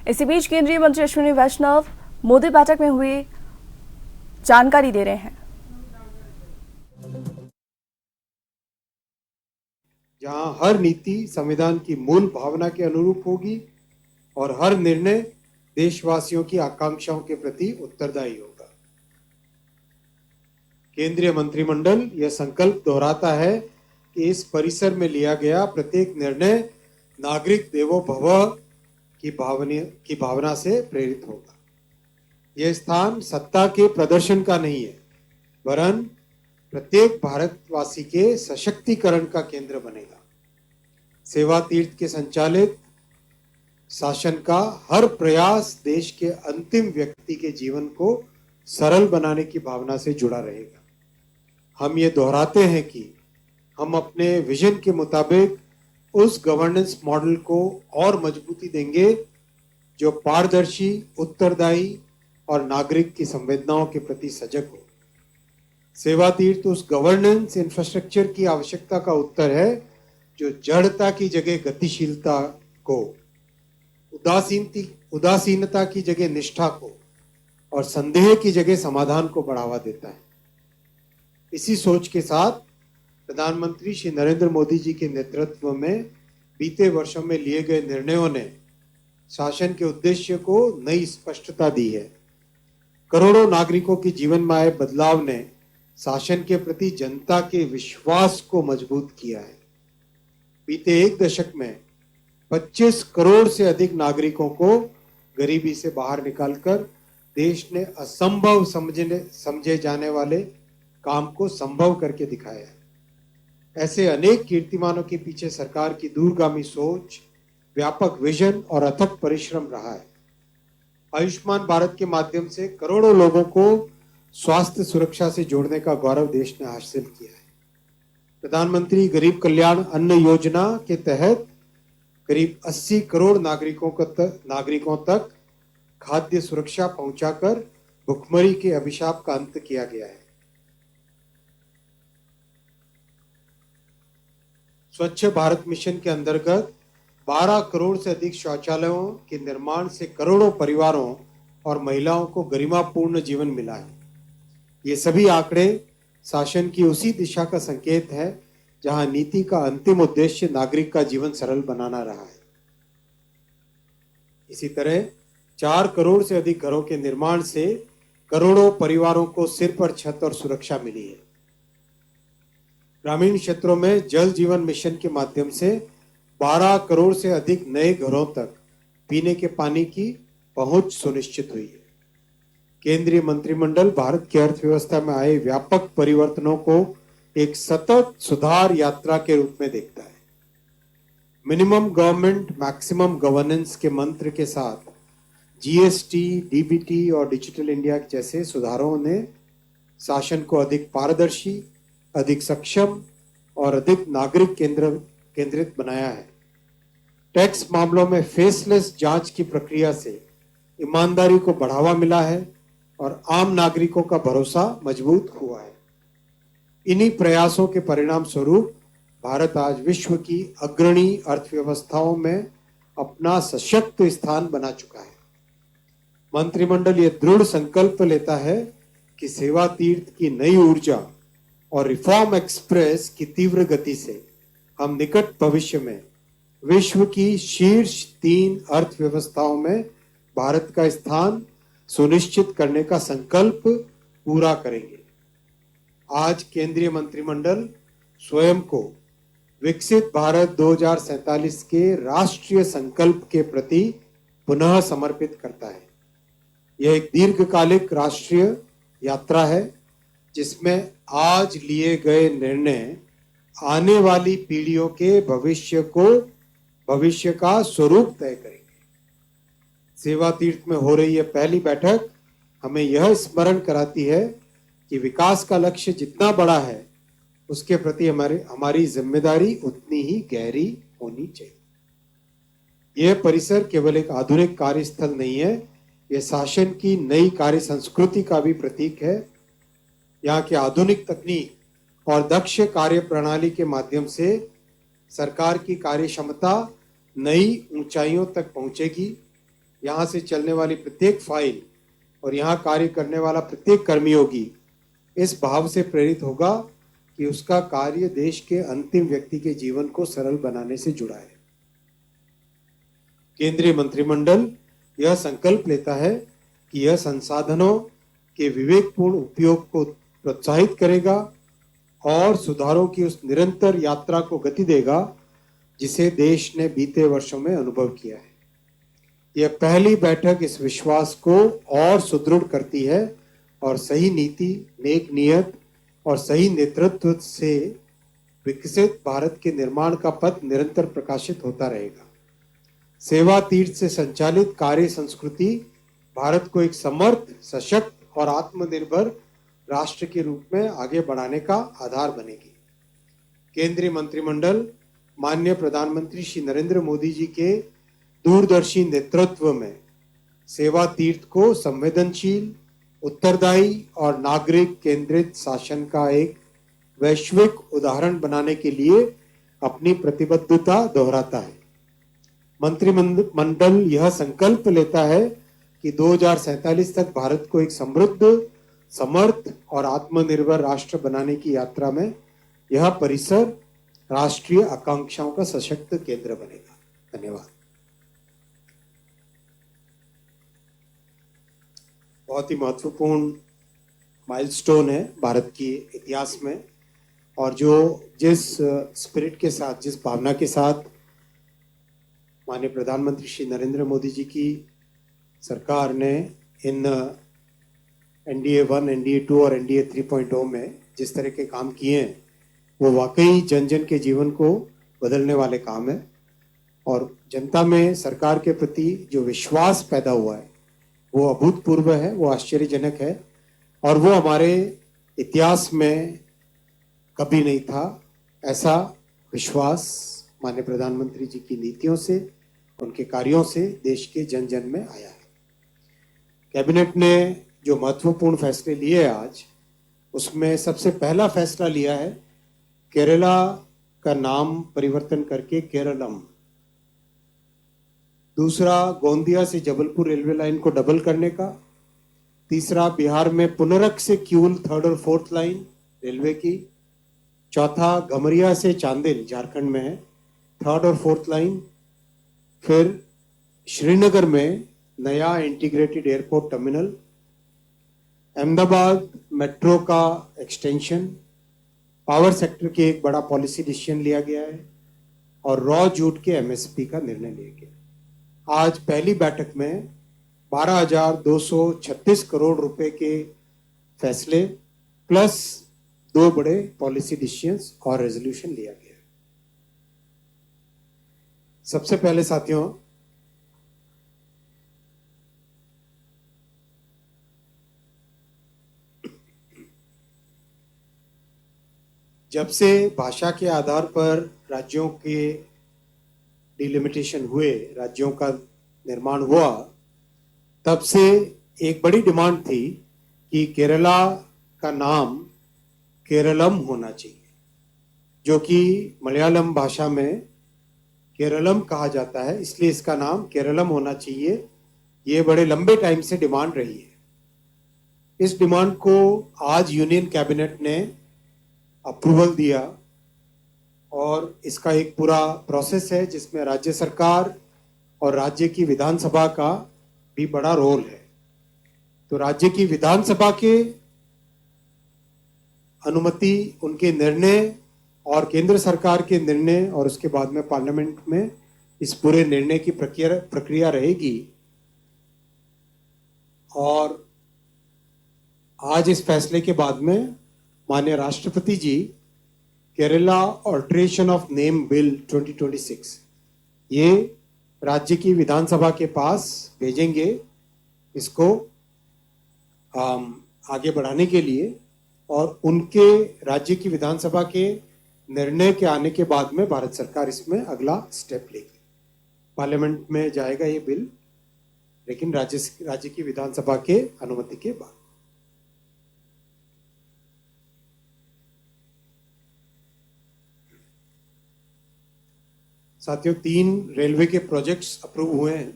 इसी बीच केंद्रीय मंत्री अश्विनी वैष्णव मोदी बैठक में हुई जानकारी दे रहे हैं। जहां हर नीति संविधान की मूल भावना के अनुरूप होगी और हर निर्णय देशवासियों की आकांक्षाओं के प्रति उत्तरदायी होगा। केंद्रीय मंत्रिमंडल यह संकल्प दोहराता है कि इस परिसर में लिया गया प्रत्येक निर्णय नागरिक देवो भव की भावना से प्रेरित होगा। यह स्थान सत्ता के प्रदर्शन का नहीं है, वरन प्रत्येक भारतवासी के सशक्तिकरण का केंद्र बनेगा। सेवा तीर्थ के संचालित शासन का हर प्रयास देश के अंतिम व्यक्ति के जीवन को सरल बनाने की भावना से जुड़ा रहेगा। हम ये दोहराते हैं कि हम अपने विजन के मुताबिक उस गवर्नेंस मॉडल को और मजबूती देंगे जो पारदर्शी, उत्तरदायी और नागरिक की संवेदनाओं के प्रति सजग हो। सेवा तीर्थ उस गवर्नेंस इंफ्रास्ट्रक्चर की आवश्यकता का उत्तर है जो जड़ता की जगह गतिशीलता को, उदासीनता की जगह निष्ठा को और संदेह की जगह समाधान को बढ़ावा देता है। इसी सोच के साथ प्रधानमंत्री श्री नरेंद्र मोदी जी के नेतृत्व में बीते वर्षों में लिए गए निर्णयों ने शासन के उद्देश्य को नई स्पष्टता दी है। करोड़ों नागरिकों के जीवन में आए बदलाव ने शासन के प्रति जनता के विश्वास को मजबूत किया है। बीते एक दशक में 25 करोड़ से अधिक नागरिकों को गरीबी से बाहर निकालकर देश ने असंभव समझे जाने वाले काम को संभव करके दिखाया है। ऐसे अनेक कीर्तिमानों के पीछे सरकार की दूरगामी सोच, व्यापक विजन और अथक परिश्रम रहा है। आयुष्मान भारत के माध्यम से करोड़ों लोगों को स्वास्थ्य सुरक्षा से जोड़ने का गौरव देश ने हासिल किया है। प्रधानमंत्री गरीब कल्याण अन्न योजना के तहत करीब 80 करोड़ नागरिकों तक खाद्य सुरक्षा पहुंचाकर भुखमरी के अभिशाप का अंत किया गया है। स्वच्छ भारत मिशन के अंतर्गत 12 करोड़ से अधिक शौचालयों के निर्माण से करोड़ों परिवारों और महिलाओं को गरिमापूर्ण जीवन मिला है। ये सभी आंकड़े शासन की उसी दिशा का संकेत है जहां नीति का अंतिम उद्देश्य नागरिक का जीवन सरल बनाना रहा है। इसी तरह 4 करोड़ से अधिक घरों के निर्माण से करोड़ों परिवारों को सिर पर छत और सुरक्षा मिली है। ग्रामीण क्षेत्रों में जल जीवन मिशन के माध्यम से 12 करोड़ से अधिक नए घरों तक पीने के पानी की पहुंच सुनिश्चित हुई है। केंद्रीय मंत्रिमंडल भारत की अर्थव्यवस्था में आए व्यापक परिवर्तनों को एक सतत सुधार यात्रा के रूप में देखता है। मिनिमम गवर्नमेंट मैक्सिमम गवर्नेंस के मंत्र के साथ जीएसटी, डीबीटी और डिजिटल इंडिया जैसे सुधारों ने शासन को अधिक पारदर्शी, अधिक सक्षम और अधिक नागरिक केंद्रित बनाया है। टैक्स मामलों में फेसलेस जांच की प्रक्रिया से ईमानदारी को बढ़ावा मिला है और आम नागरिकों का भरोसा मजबूत हुआ है। इन्हीं प्रयासों के परिणाम स्वरूप भारत आज विश्व की अग्रणी अर्थव्यवस्थाओं में अपना सशक्त स्थान बना चुका है। मंत्रिमंडल ये दृढ़ संकल्प लेता है कि सेवा तीर्थ की नई ऊर्जा और रिफॉर्म एक्सप्रेस की तीव्र गति से हम निकट भविष्य में विश्व की शीर्ष 3 अर्थव्यवस्थाओं में भारत का स्थान सुनिश्चित करने का संकल्प पूरा करेंगे। आज केंद्रीय मंत्रिमंडल स्वयं को विकसित भारत 2047 के राष्ट्रीय संकल्प के प्रति पुनः समर्पित करता है। यह एक दीर्घकालिक राष्ट्रीय यात्रा है जिसमें आज लिए गए निर्णय आने वाली पीढ़ियों के भविष्य का स्वरूप तय करेंगे। सेवा तीर्थ में हो रही यह पहली बैठक हमें यह स्मरण कराती है कि विकास का लक्ष्य जितना बड़ा है उसके प्रति हमारी जिम्मेदारी उतनी ही गहरी होनी चाहिए। यह परिसर केवल एक आधुनिक कार्यस्थल नहीं है, यह शासन की नई कार्य संस्कृति का भी प्रतीक है। यहाँ की आधुनिक तकनीक और दक्ष कार्य प्रणाली के माध्यम से सरकार की कार्य क्षमता नई ऊंचाइयों तक पहुंचेगी। यहाँ से चलने वाली प्रत्येक फाइल और यहाँ कार्य करने वाला प्रत्येक कर्मयोगी इस भाव से प्रेरित होगा कि उसका कार्य देश के अंतिम व्यक्ति के जीवन को सरल बनाने से जुड़ा है। केंद्रीय मंत्रिमंडल यह संकल्प लेता है कि यह संसाधनों के विवेकपूर्ण उपयोग को प्रोत्साहित करेगा और सुधारों की उस निरंतर यात्रा को गति देगा जिसे देश ने बीते वर्षों में अनुभव किया है। यह पहली बैठक इस विश्वास को और सुदृढ़ करती है और सही नीति, नेक नियत और सही नेतृत्व से विकसित भारत के निर्माण का पथ निरंतर प्रकाशित होता रहेगा। सेवा तीर्थ से संचालित कार्य संस्कृति भारत को एक समर्थ, सशक्त और आत्मनिर्भर राष्ट्र के रूप में आगे बढ़ाने का आधार बनेगी। केंद्रीय मंत्रिमंडल माननीय प्रधानमंत्री श्री नरेंद्र मोदी जी के दूरदर्शी नेतृत्व में सेवा तीर्थ को संवेदनशील, उत्तरदायी और नागरिक केंद्रित शासन का एक वैश्विक उदाहरण बनाने के लिए अपनी प्रतिबद्धता दोहराता है। मंत्रिमंडल यह संकल्प लेता है कि 2047 तक भारत को एक समृद्ध, समर्थ और आत्मनिर्भर राष्ट्र बनाने की यात्रा में यह परिसर राष्ट्रीय आकांक्षाओं का सशक्त केंद्र बनेगा। धन्यवाद। बहुत ही महत्वपूर्ण माइलस्टोन है भारत के इतिहास में, और जो जिस स्पिरिट के साथ, जिस भावना के साथ माननीय प्रधानमंत्री श्री नरेंद्र मोदी जी की सरकार ने इन एनडीए 1, एनडीए 2 और एनडीए 3.0 में जिस तरह के काम किए हैं, वो वाकई जन जन के जीवन को बदलने वाले काम है। और जनता में सरकार के प्रति जो विश्वास पैदा हुआ है वो अभूतपूर्व है, वो आश्चर्यजनक है, और वो हमारे इतिहास में कभी नहीं था। ऐसा विश्वास माननीय प्रधानमंत्री जी की नीतियों से, उनके कार्यों से देश के जन जन में आया है। कैबिनेट ने जो महत्वपूर्ण फैसले लिए आज, उसमें सबसे पहला फैसला लिया है केरला का नाम परिवर्तन करके केरलम। दूसरा, गोंदिया से जबलपुर रेलवे लाइन को डबल करने का। तीसरा, बिहार में पुनरक से किऊल 3rd और 4th लाइन रेलवे की। चौथा, गमरिया से चांदिल झारखंड में है 3rd और 4th लाइन। फिर श्रीनगर में नया integrated airport terminal. Ahmedabad metro का एक्सटेंशन। पावर सेक्टर के एक बड़ा पॉलिसी डिसीजन लिया गया है, और रॉ जूट के एमएसपी का निर्णय लिया गया। आज पहली बैठक में 12,236 करोड़ रुपए के फैसले प्लस 2 बड़े पॉलिसी डिसीजंस और रेजोल्यूशन लिया गया। सबसे पहले साथियों, जब से भाषा के आधार पर राज्यों के डिलिमिटेशन हुए, राज्यों का निर्माण हुआ, तब से एक बड़ी डिमांड थी कि केरला का नाम केरलम होना चाहिए, जो कि मलयालम भाषा में केरलम कहा जाता है, इसलिए इसका नाम केरलम होना चाहिए। ये बड़े लंबे टाइम से डिमांड रही है। इस डिमांड को आज यूनियन कैबिनेट ने अप्रूवल दिया, और इसका एक पूरा प्रोसेस है जिसमें राज्य सरकार और राज्य की विधानसभा का भी बड़ा रोल है। तो राज्य की विधानसभा के अनुमति, उनके निर्णय और केंद्र सरकार के निर्णय, और उसके बाद में पार्लियामेंट में इस पूरे निर्णय की प्रक्रिया रहेगी। और आज इस फैसले के बाद में माननीय राष्ट्रपति जी Kerala alteration of name bill 2026 ये राज्य की विधानसभा के पास भेजेंगे, इसको आगे बढ़ाने के लिए। और उनके राज्य की विधानसभा के निर्णय के आने के बाद में भारत सरकार इसमें अगला स्टेप लेगी। पार्लियामेंट में जाएगा ये बिल, लेकिन राज्य की विधानसभा के अनुमति के बाद। साथियों, 3 रेलवे के प्रोजेक्ट्स अप्रूव हुए हैं।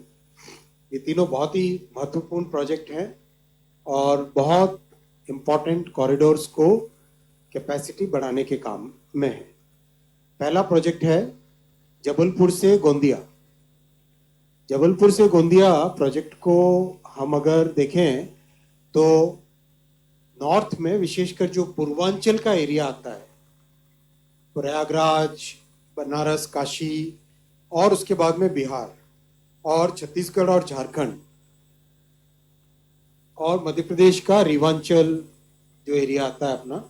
ये तीनों बहुत ही महत्वपूर्ण प्रोजेक्ट हैं और बहुत इम्पोर्टेंट कॉरिडोर्स को कैपेसिटी बढ़ाने के काम में है। पहला प्रोजेक्ट है जबलपुर से गोंदिया। जबलपुर से गोंदिया प्रोजेक्ट को हम अगर देखें तो नॉर्थ में विशेषकर जो पूर्वांचल का एरिया आता है, प्रयागराज, बनारस, काशी और उसके बाद में बिहार और छत्तीसगढ़ और झारखंड और मध्य प्रदेश का रीवांचल जो एरिया आता है अपना,